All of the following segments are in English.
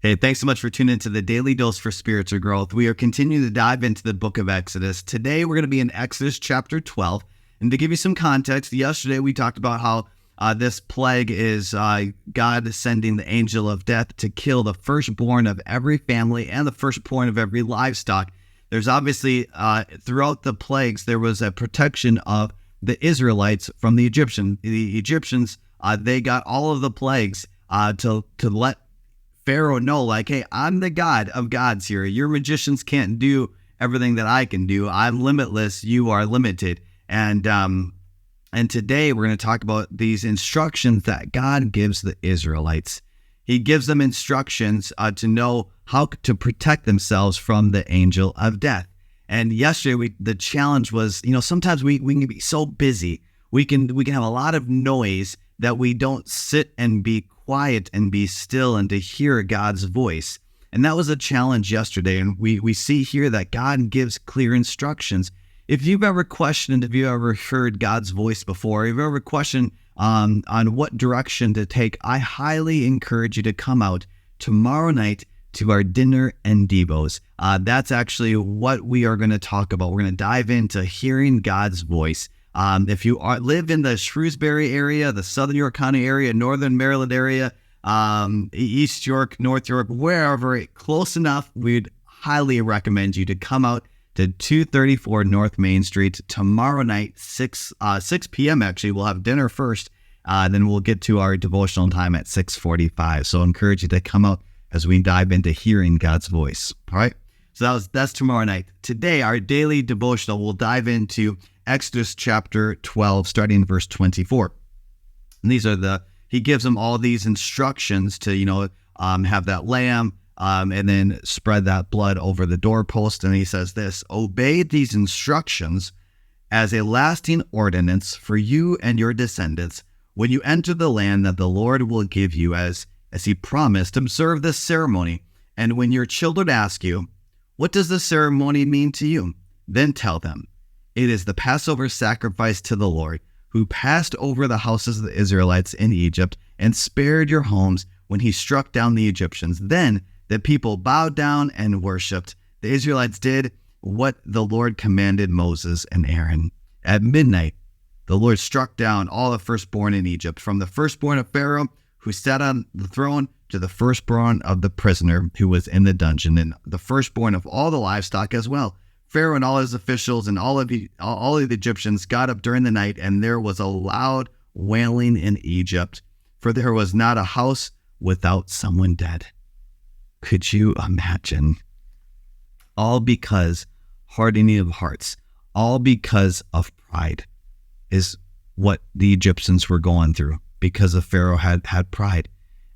Hey, thanks so much for tuning into the Daily Dose for Spiritual Growth. We are continuing to dive into the book of Exodus. Today, we're going to be in Exodus chapter 12. And to give you some context, yesterday we talked about how this plague is God sending the angel of death to kill the firstborn of every family and the firstborn of every livestock. There's obviously, throughout the plagues, there was a protection of the Israelites from the Egyptians. The Egyptians, they got all of the plagues to let Pharaoh know, like, hey, I'm the God of gods here. Your magicians can't do everything that I can do. I'm limitless. You are limited. And today we're going to talk about these instructions that God gives the Israelites. He gives them instructions to know how to protect themselves from the angel of death. And yesterday, the challenge was, sometimes we can be so busy. We can have a lot of noise that we don't sit and be quiet and be still and to hear God's voice. And that was a challenge yesterday. And we see here that God gives clear instructions. If you've ever questioned, if you ever heard God's voice before, if you've ever questioned on what direction to take, I highly encourage you to come out tomorrow night to our dinner and devos. That's actually what we are going to talk about. We're going to dive into hearing God's voice. If you live in the Shrewsbury area, the Southern York County area, Northern Maryland area, East York, North York, wherever, close enough, we'd highly recommend you to come out to 234 North Main Street tomorrow night, 6 p.m. Actually, we'll have dinner first. Then we'll get to our devotional time at 6:45. So I encourage you to come out as we dive into hearing God's voice. All right. So that's tomorrow night. Today, our daily devotional, we'll dive into Exodus chapter 12, starting in verse 24. And these are he gives them all these instructions to, have that lamb, and then spread that blood over the doorpost. And he says this: obey these instructions as a lasting ordinance for you and your descendants when you enter the land that the Lord will give you as he promised. Observe this ceremony. And when your children ask you, what does the ceremony mean to you? Then tell them, it is the Passover sacrifice to the Lord, who passed over the houses of the Israelites in Egypt and spared your homes when he struck down the Egyptians. Then the people bowed down and worshipped. The Israelites did what the Lord commanded Moses and Aaron. At midnight, the Lord struck down all the firstborn in Egypt, from the firstborn of Pharaoh, who sat on the throne, to the firstborn of the prisoner who was in the dungeon, and the firstborn of all the livestock as well. Pharaoh and all his officials and all of the Egyptians got up during the night, and there was a loud wailing in Egypt, for there was not a house without someone dead. Could you imagine? All because hardening of hearts, all because of pride is what the Egyptians were going through, because of Pharaoh had pride.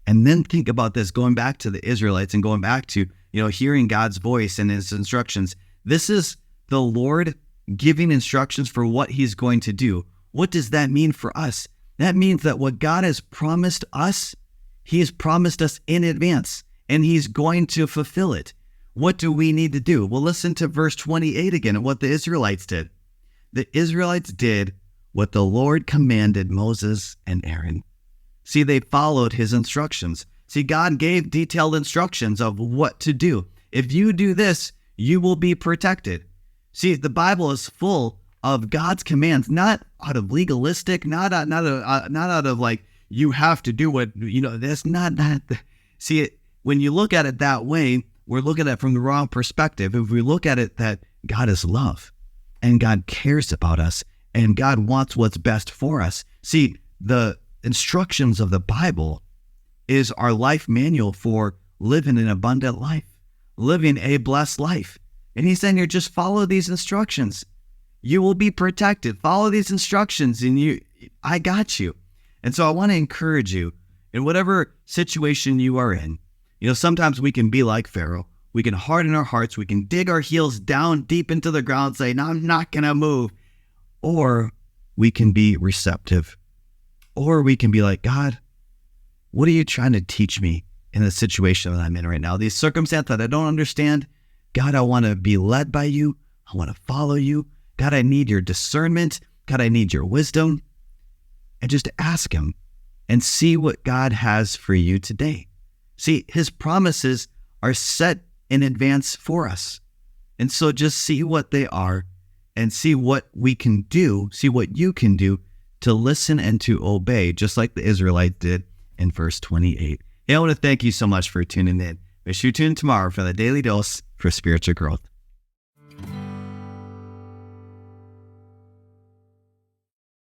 And then think about this, going back to the Israelites and going back to, hearing God's voice and his instructions. This is the Lord giving instructions for what he's going to do. What does that mean for us? That means that what God has promised us, he has promised us in advance, and he's going to fulfill it. What do we need to do? Well, listen to verse 28 again and what the Israelites did. The Israelites did what the Lord commanded Moses and Aaron. See, they followed his instructions. See, God gave detailed instructions of what to do. If you do this, you will be protected. See, the Bible is full of God's commands, not out of legalistic, not out of like, you have to do what, that's not that. See, when you look at it that way, we're looking at it from the wrong perspective. If we look at it that God is love and God cares about us and God wants what's best for us. See, the instructions of the Bible is our life manual for living an abundant life, living a blessed life. And he's saying here, just follow these instructions. You will be protected. Follow these instructions and I got you. And so I want to encourage you in whatever situation you are in. Sometimes we can be like Pharaoh. We can harden our hearts. We can dig our heels down deep into the ground and say, no, I'm not going to move. Or we can be receptive. Or we can be like, God, what are you trying to teach me in the situation that I'm in right now? These circumstances that I don't understand, God, I want to be led by you. I want to follow you. God, I need your discernment. God, I need your wisdom. And just ask him and see what God has for you today. See, his promises are set in advance for us. And so just see what they are and see what we can do, see what you can do to listen and to obey, just like the Israelites did in verse 28. Hey, I want to thank you so much for tuning in. Make sure you tune in tomorrow for the Daily Dose for Spiritual Growth.